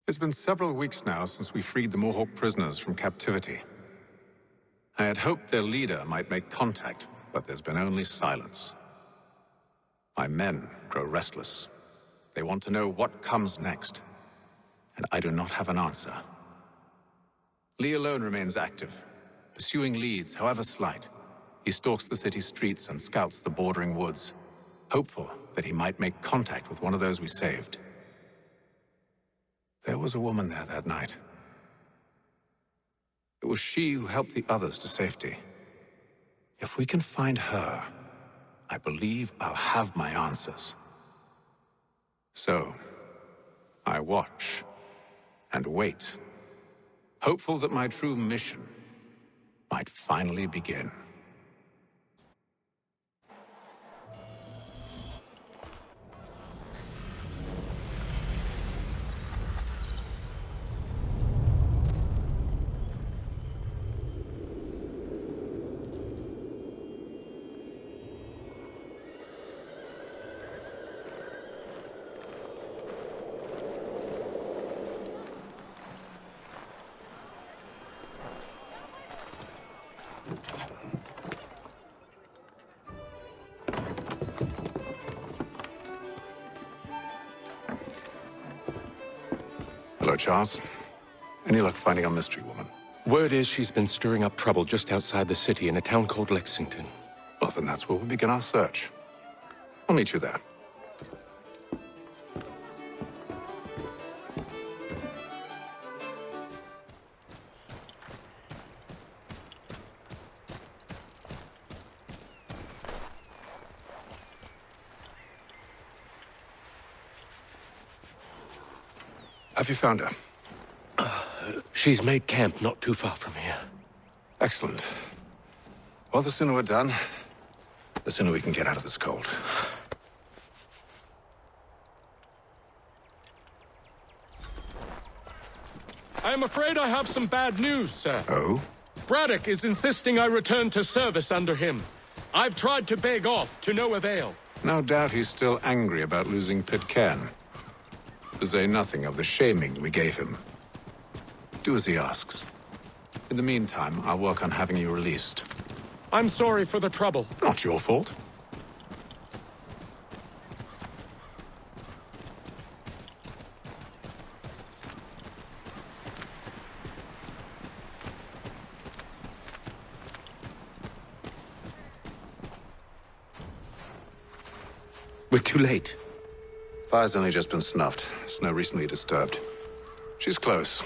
It's been several weeks now since we freed the Mohawk prisoners from captivity. I had hoped their leader might make contact, but there's been only silence. My men grow restless. They want to know what comes next, and I do not have an answer. Lee alone remains active, pursuing leads, however slight. He stalks the city streets and scouts the bordering woods, hopeful that he might make contact with one of those we saved. There was a woman there that night. It was she who helped the others to safety. If we can find her, I believe I'll have my answers. So, I watch and wait, hopeful that my true mission might finally begin. Hello, Charles. Any luck finding our mystery woman? Word is she's been stirring up trouble just outside the city in a town called Lexington. Well, then that's where we'll begin our search. I'll meet you there. Have you found her? She's made camp not too far from here. Excellent. Well, the sooner we're done, the sooner we can get out of this cold. I am afraid I have some bad news, sir. Oh? Braddock is insisting I return to service under him. I've tried to beg off, to no avail. No doubt he's still angry about losing Pitcairn. To say nothing of the shaming we gave him. Do as he asks. In the meantime, I'll work on having you released. I'm sorry for the trouble. Not your fault. We're too late. Fire's only just been snuffed. Snow recently disturbed. She's close.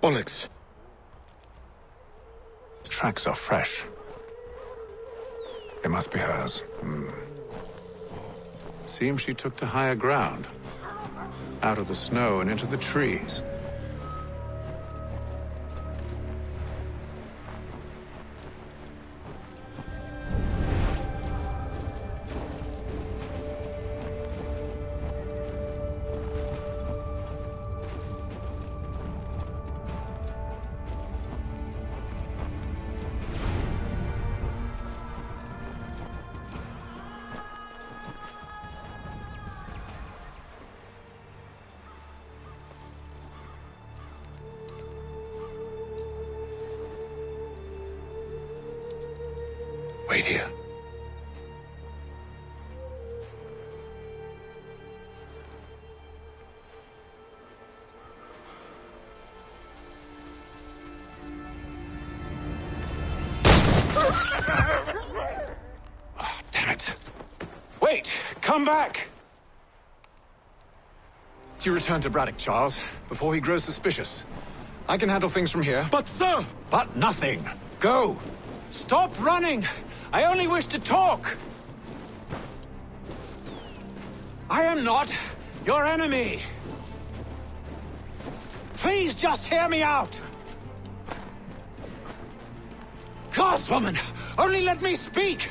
Onyx. The tracks are fresh. They must be hers. Seems she took to higher ground. Out of the snow and into the trees. Wait here. Oh, damn it. Wait! Come back! You return to Braddock, Charles, before he grows suspicious. I can handle things from here. But, sir! But nothing. Go! Stop running! I only wish to talk! I am not your enemy! Please just hear me out! Gods, woman! Only let me speak!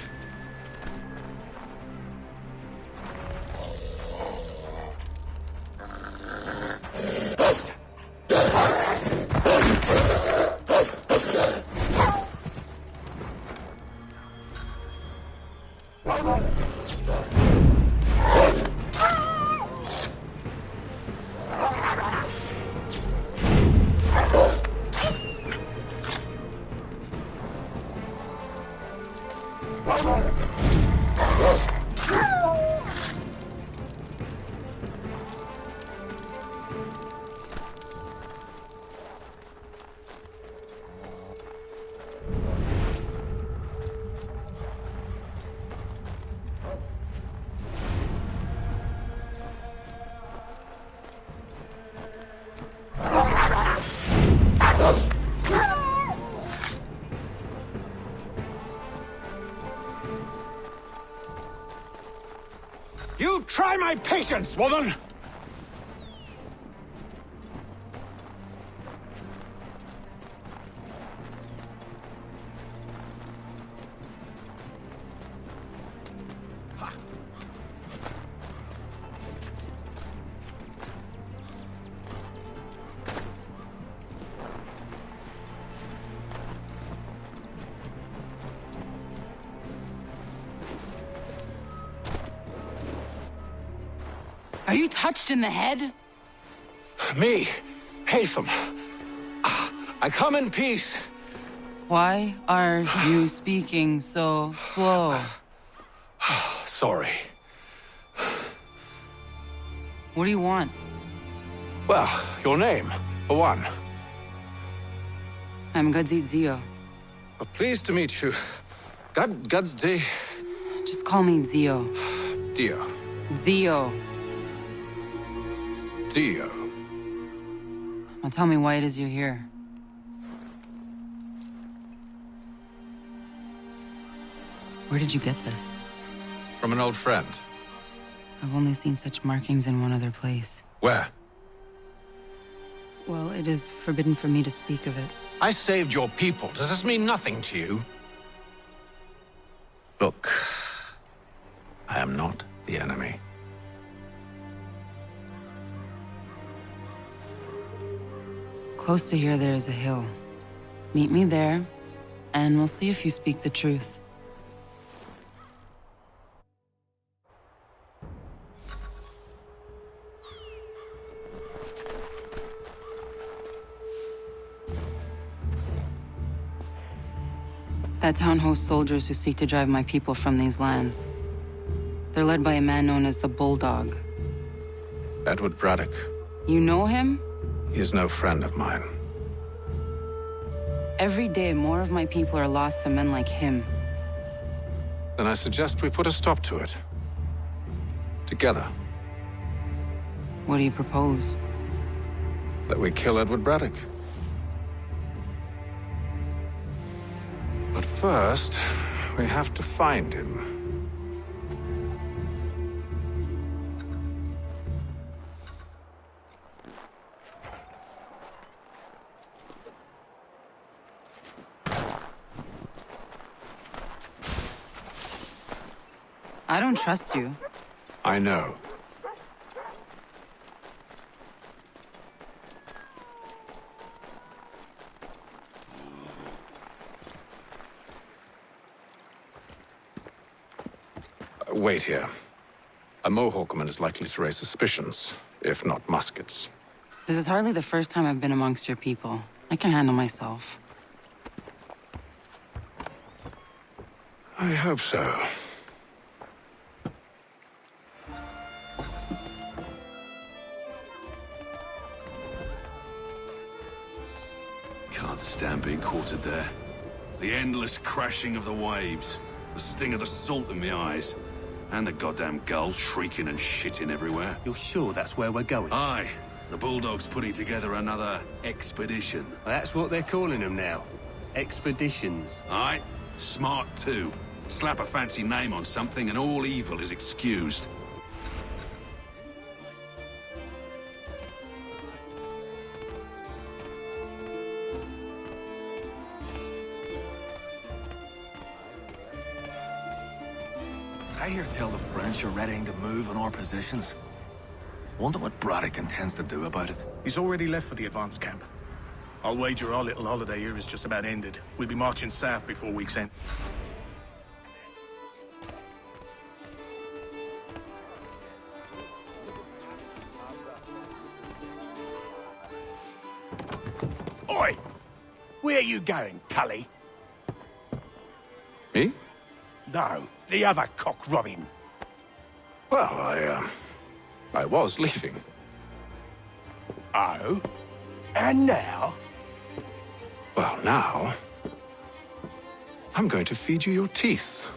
Try my patience, woman! Are you touched in the head? Me, Haytham. I come in peace. Why are you speaking so slow? Sorry. What do you want? Well, your name, for one. I'm Gadzit Zio. Pleased to meet you. Gadsdi. Just call me Zio. Dio. Zio. Dio. Now tell me why it is you're here. Where did you get this? From an old friend. I've only seen such markings in one other place. Where? Well, it is forbidden for me to speak of it. I saved your people. Does this mean nothing to you? Look, I am not the enemy. Close to here, there is a hill. Meet me there, and we'll see if you speak the truth. That town hosts soldiers who seek to drive my people from these lands. They're led by a man known as the Bulldog. Edward Braddock. You know him? He is no friend of mine. Every day, more of my people are lost to men like him. Then I suggest we put a stop to it. Together. What do you propose? That we kill Edward Braddock. But first, we have to find him. I don't trust you. I know. Wait here. A Mohawkman is likely to raise suspicions, if not muskets. This is hardly the first time I've been amongst your people. I can handle myself. I hope so. Can't stand being quartered there. The endless crashing of the waves, the sting of the salt in my eyes, and the goddamn gulls shrieking and shitting everywhere. You're sure that's where we're going? Aye, the Bulldog's putting together another expedition. That's what they're calling them now. Expeditions. Aye, smart too. Slap a fancy name on something and all evil is excused. I hear tell the French are readying to move on our positions. Wonder what Braddock intends to do about it. He's already left for the advanced camp. I'll wager our little holiday here is just about ended. We'll be marching south before week's end. Oi! Where are you going, Cully? Me? No, the other cock Robin. Well, I was leaving. Oh? And now? Well, now... I'm going to feed you your teeth.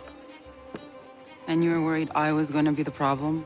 And you were worried I was going to be the problem?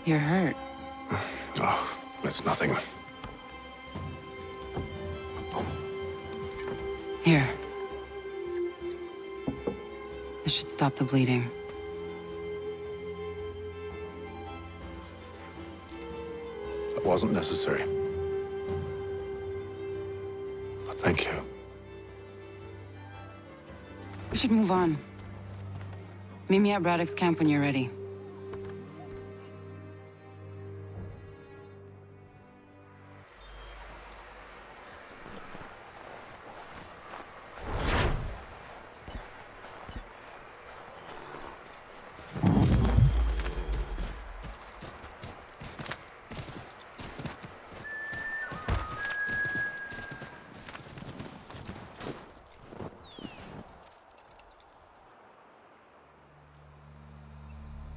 You're hurt. Oh, it's nothing. Here. This should stop the bleeding. It wasn't necessary. But thank you. We should move on. Meet me at Braddock's camp when you're ready.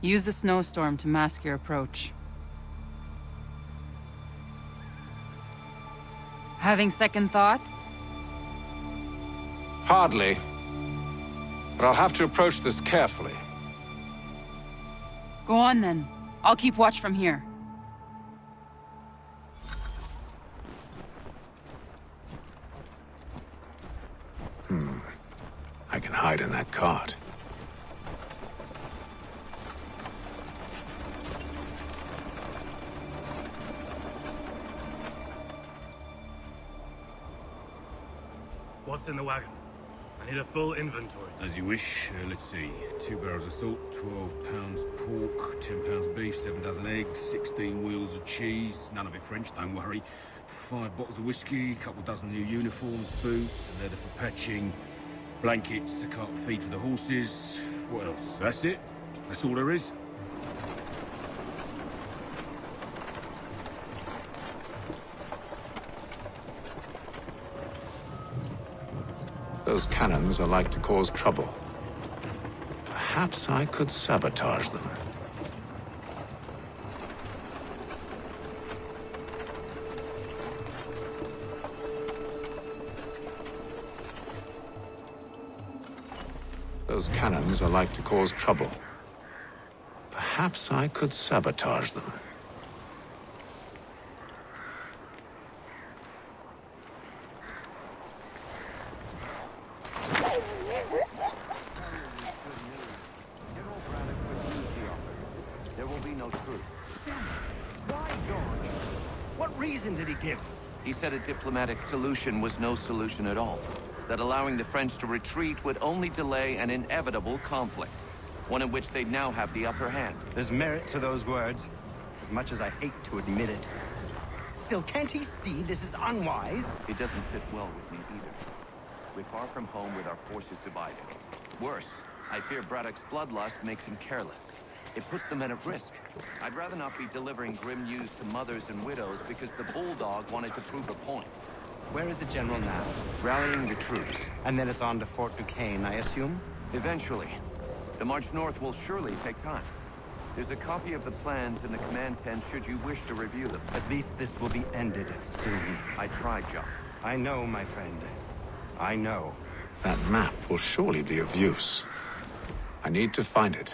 Use the snowstorm to mask your approach. Having second thoughts? Hardly. But I'll have to approach this carefully. Go on then. I'll keep watch from here. I can hide in that cart. What's in the wagon? I need a full inventory. As you wish. Let's see. 2 barrels of salt, 12 pounds pork, 10 pounds beef, 7 dozen eggs, 16 wheels of cheese. None of it French, don't worry. 5 bottles of whiskey, a couple dozen new uniforms, boots, leather for patching, blankets, a cart of feed for the horses. What else? That's it. That's all there is. Those cannons are like to cause trouble. Perhaps I could sabotage them. Those cannons are like to cause trouble. Perhaps I could sabotage them. There will be no truce. Why, George? What reason did he give? He said a diplomatic solution was no solution at all. That allowing the French to retreat would only delay an inevitable conflict. One in which they'd now have the upper hand. There's merit to those words, as much as I hate to admit it. Still, can't he see this is unwise? It doesn't fit well with me either. We're far from home with our forces divided. Worse, I fear Braddock's bloodlust makes him careless. It puts the men at risk. I'd rather not be delivering grim news to mothers and widows because the Bulldog wanted to prove a point. Where is the general now? Rallying the troops. And then it's on to Fort Duquesne, I assume? Eventually. The march north will surely take time. There's a copy of the plans in the command tent should you wish to review them. At least this will be ended soon. I tried, John. I know, my friend. I know. That map will surely be of use. I need to find it.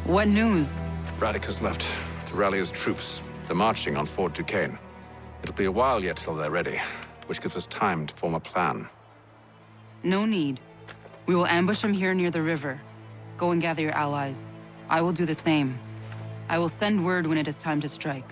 What news? Braddock has left to rally his troops. They're marching on Fort Duquesne. It'll be a while yet till they're ready, which gives us time to form a plan. No need. We will ambush him here near the river. Go and gather your allies. I will do the same. I will send word when it is time to strike.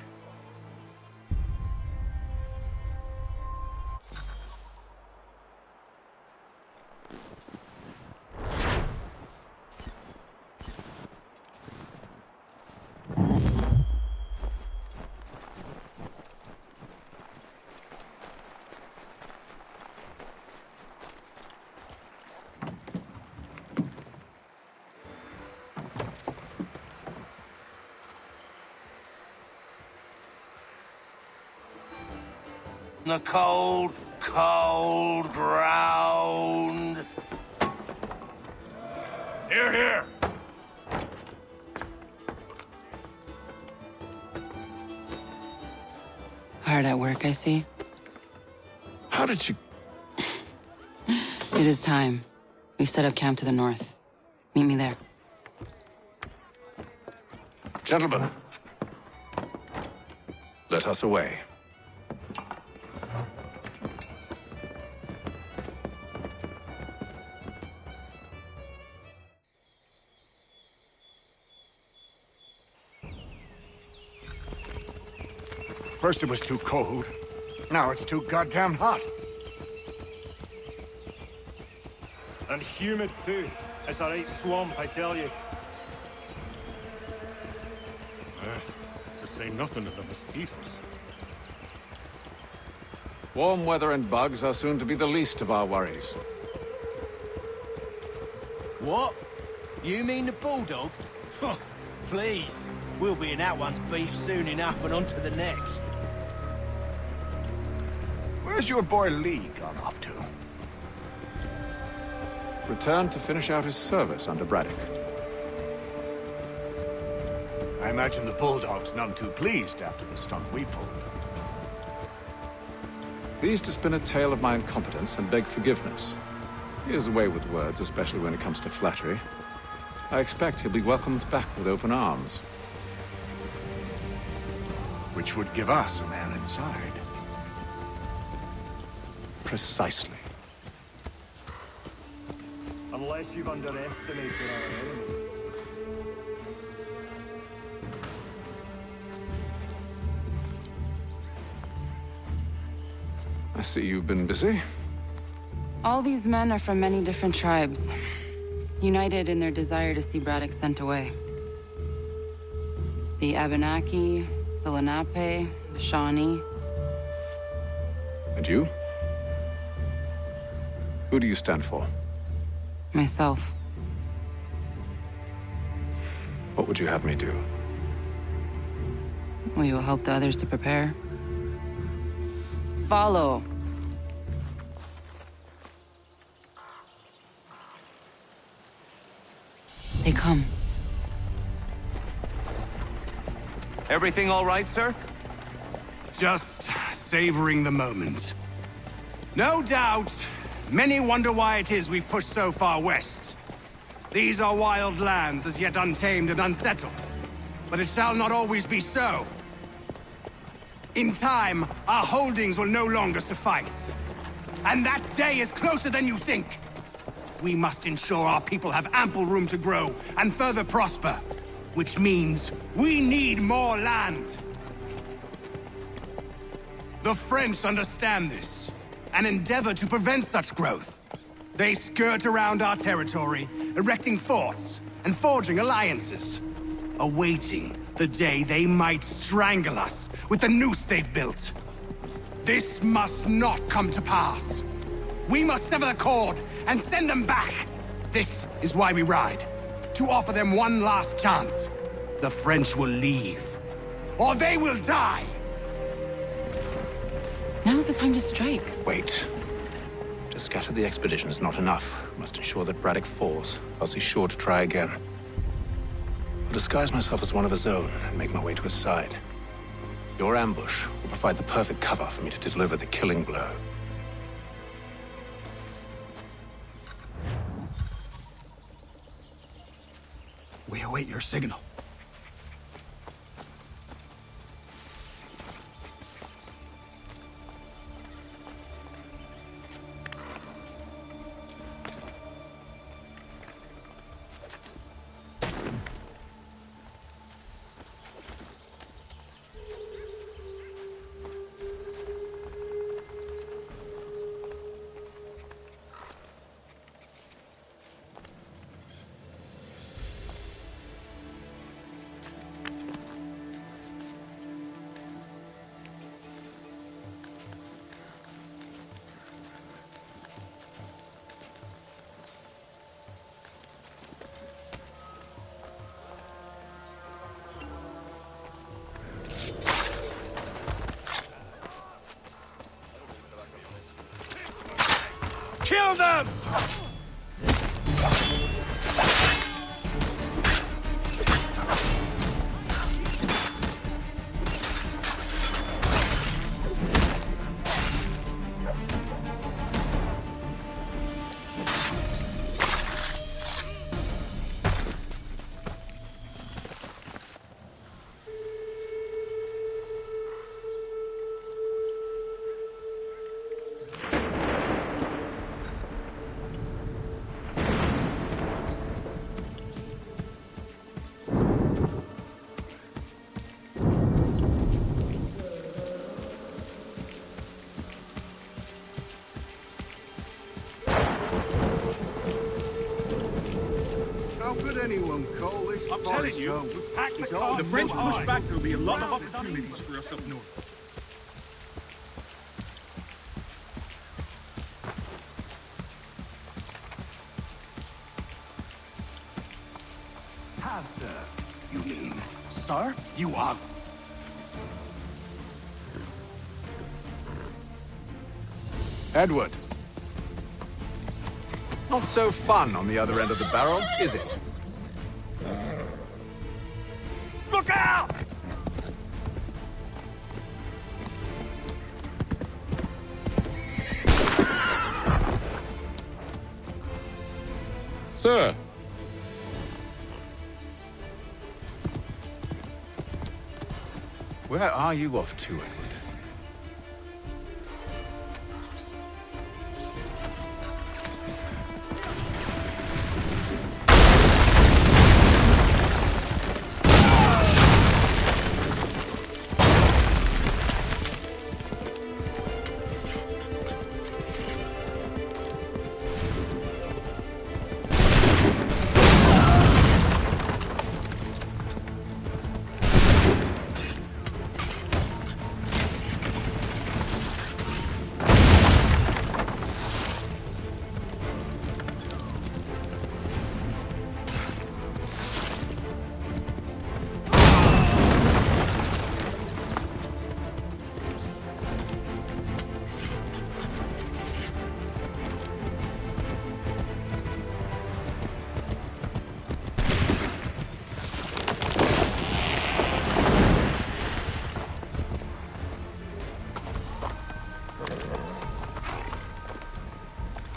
The cold, cold ground. Here, here! Hard at work, I see. How did you... It is time. We've set up camp to the north. Meet me there. Gentlemen, let us away. First it was too cold. Now it's too goddamn hot. And humid too. It's a right swamp, I tell you. To say nothing of the mosquitoes. Warm weather and bugs are soon to be the least of our worries. What? You mean the bulldog? Please. We'll be in that one's beef soon enough and on to the next. Where's your boy Lee gone off to? Returned to finish out his service under Braddock. I imagine the Bulldog's none too pleased after the stunt we pulled. Pleased to spin a tale of my incompetence and beg forgiveness. He is away with words, especially when it comes to flattery. I expect he'll be welcomed back with open arms. Which would give us a man inside. Precisely. Unless you've underestimated our enemy. I see you've been busy. All these men are from many different tribes, united in their desire to see Braddock sent away. The Abenaki, the Lenape, the Shawnee. And you? Who do you stand for? Myself. What would you have me do? Will you help the others to prepare? Follow. They come. Everything all right, sir? Just savoring the moment. No doubt, many wonder why it is we've pushed so far west. These are wild lands as yet untamed and unsettled. But it shall not always be so. In time, our holdings will no longer suffice. And that day is closer than you think. We must ensure our people have ample room to grow and further prosper. Which means we need more land. The French understand this and endeavor to prevent such growth. They skirt around our territory, erecting forts and forging alliances, awaiting the day they might strangle us with the noose they've built. This must not come to pass. We must sever the cord and send them back. This is why we ride. To offer them one last chance. The French will leave. Or they will die! Now's the time to strike. Wait. To scatter the expedition is not enough. We must ensure that Braddock falls, else he's sure to try again. I'll disguise myself as one of his own and make my way to his side. Your ambush will provide the perfect cover for me to deliver the killing blow. We await your signal. Kill them! How could anyone call this I'm forest telling you, home? we've packed the It's car. all The French too push high. back, there'll be a lot of opportunities for us up north. Panther, you mean? Sir? You are... Edward. Not so fun on the other end of the barrel, is it? Look out! Sir, Where are you off to, Edward?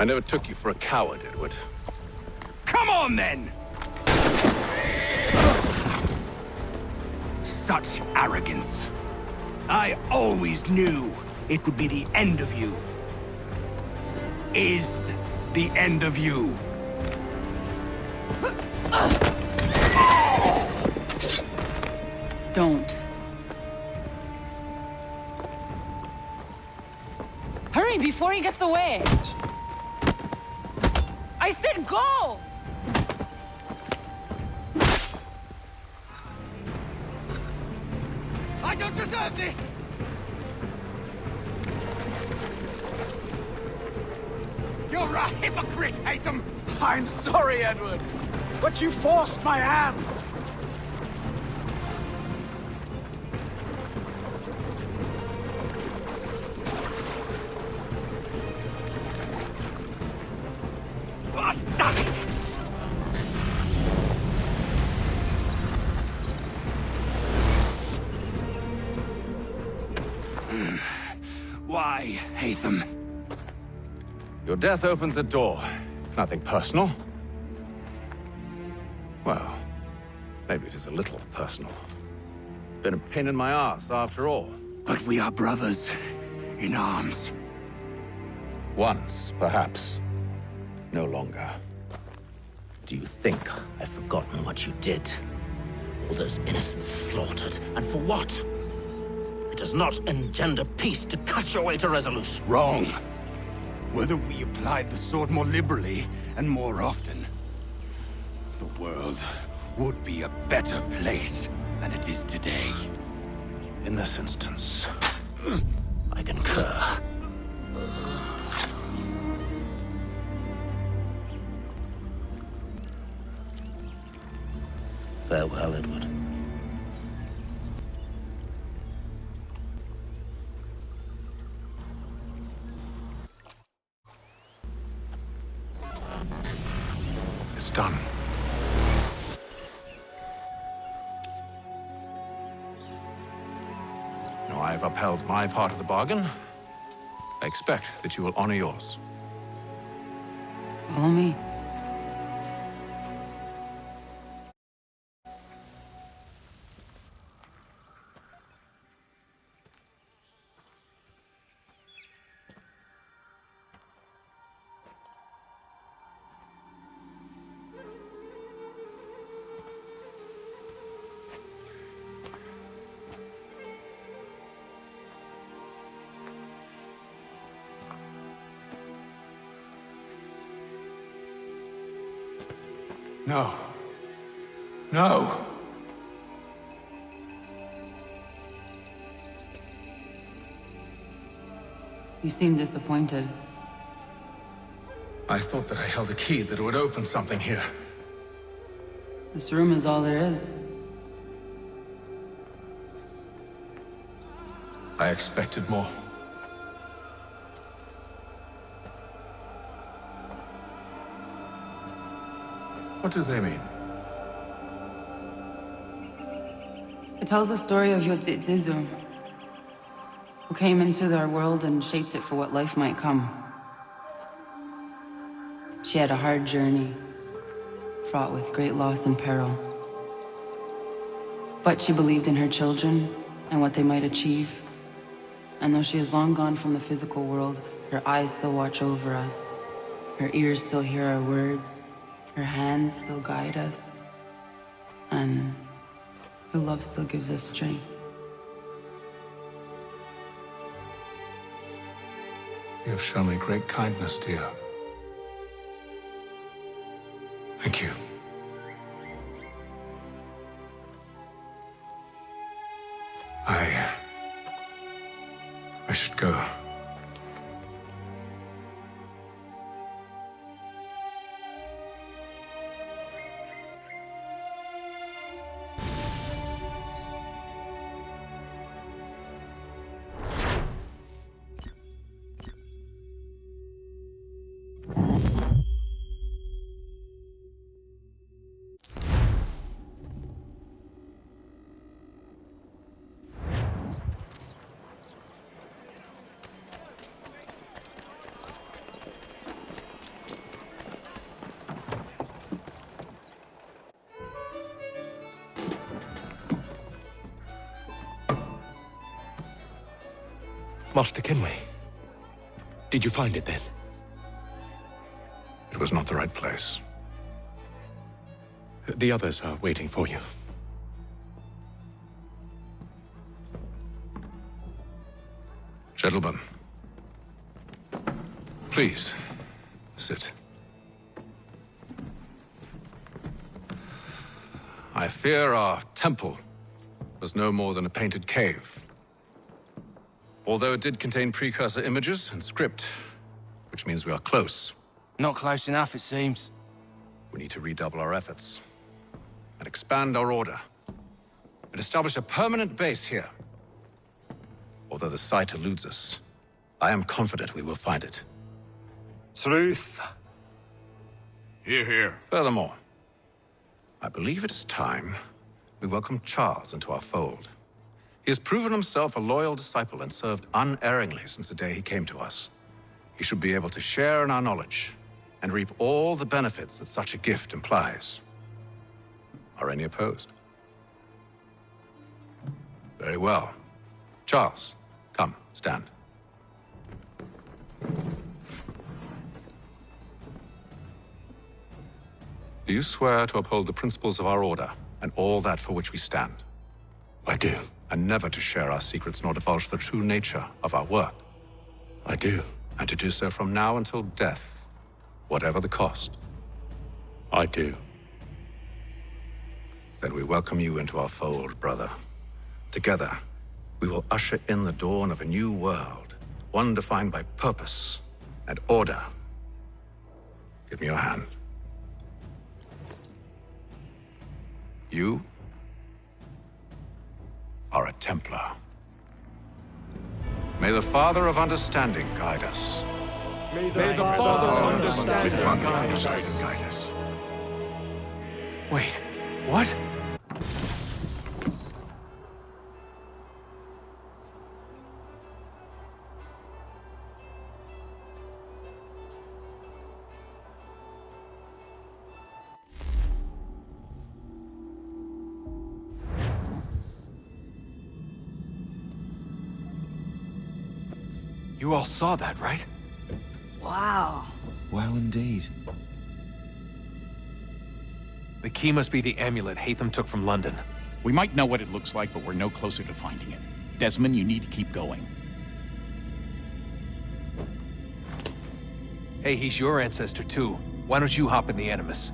I never took you for a coward, Edward. Come on, then! Such arrogance. I always knew it would be the end of you. Is the end of you. Don't. Hurry before he gets away! I said go! I don't deserve this! You're a hypocrite, Haytham! I'm sorry, Edward, but you forced my hand! Oh, damn it! Why, Haytham? Your death opens a door. It's nothing personal. Well, maybe it is a little personal. Been a pain in my ass, after all. But we are brothers in arms. Once, perhaps. No longer. Do you think I've forgotten what you did? All those innocents slaughtered, and for what? It does not engender peace to cut your way to resolution. Wrong. Whether we applied the sword more liberally and more often, the world would be a better place than it is today. In this instance, I concur. Farewell, Edward. it's done. Now I've upheld my part of the bargain. I expect that you will honor yours. Follow me. No. No! You seem disappointed. I thought that I held a key that would open something here. This room is all there is. I expected more. What do they mean? It tells the story of Yotzitzizu, who came into their world and shaped it for what life might come. She had a hard journey, fraught with great loss and peril. But she believed in her children and what they might achieve. And though she is long gone from the physical world, her eyes still watch over us. Her ears still hear our words. Her hands still guide us. And her love still gives us strength. You have shown me great kindness, dear. Thank you. I should go. Master Kenway. Did you find it then? It was not the right place. The others are waiting for you. Gentlemen, please, sit. I fear our temple was no more than a painted cave. Although it did contain precursor images and script, which means we are close. Not close enough, it seems. We need to redouble our efforts and expand our order and establish a permanent base here. Although the site eludes us, I am confident we will find it. Truth. Hear, hear. Furthermore, I believe it is time we welcome Charles into our fold. He has proven himself a loyal disciple and served unerringly since the day he came to us. He should be able to share in our knowledge and reap all the benefits that such a gift implies. Are any opposed? Very well. Charles, come, stand. Do you swear to uphold the principles of our order and all that for which we stand? I do. And never to share our secrets nor divulge the true nature of our work? I do. And to do so from now until death, whatever the cost? I do. Then we welcome you into our fold, brother. Together, we will usher in the dawn of a new world, one defined by purpose and order. Give me your hand. You are a Templar. May the Father of Understanding guide us. May the Father of Understanding guide us. Wait, what? You all saw that, right? Wow. Wow, indeed. The key must be the amulet Hatham took from London. We might know what it looks like, but we're no closer to finding it. Desmond, you need to keep going. Hey, he's your ancestor too. Why don't you hop in the Animus?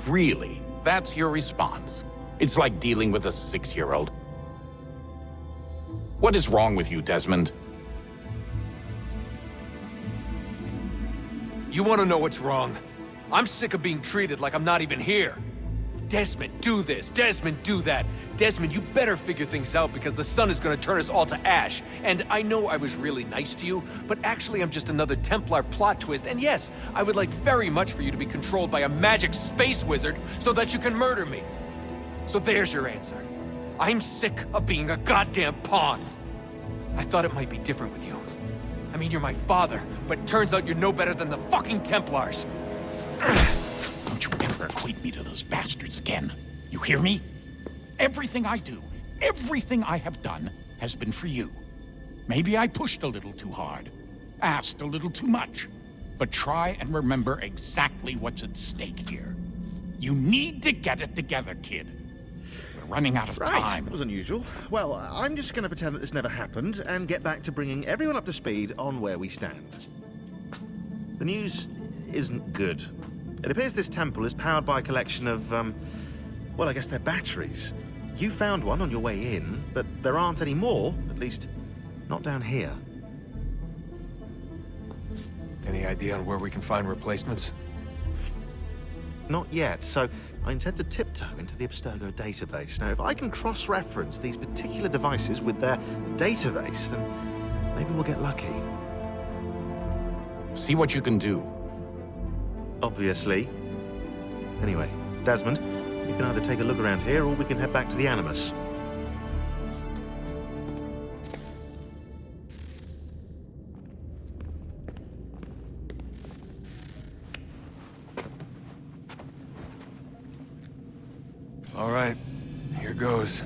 Really? That's your response? It's like dealing with a 6-year-old. What is wrong with you, Desmond? You want to know what's wrong? I'm sick of being treated like I'm not even here. Desmond, do this. Desmond, do that. Desmond, you better figure things out because the sun is going to turn us all to ash. And I know I was really nice to you, but actually I'm just another Templar plot twist. And yes, I would like very much for you to be controlled by a magic space wizard so that you can murder me. So there's your answer. I'm sick of being a goddamn pawn. I thought it might be different with you. I mean, you're my father, but turns out you're no better than the fucking Templars. Don't you ever equate me to those bastards again. You hear me? Everything I do, everything I have done, has been for you. Maybe I pushed a little too hard, asked a little too much, but try and remember exactly what's at stake here. You need to get it together, kid. We're running out of time. That was unusual. Well, I'm just going to pretend that this never happened and get back to bringing everyone up to speed on where we stand. The news isn't good. It appears this temple is powered by a collection of, well, I guess they're batteries. You found one on your way in, but there aren't any more, at least not down here. Any idea on where we can find replacements? Not yet, so I intend to tiptoe into the Abstergo database. Now, if I can cross-reference these particular devices with their database, then maybe we'll get lucky. See what you can do. Obviously. Anyway, Desmond, you can either take a look around here or we can head back to the Animus. All right, here goes.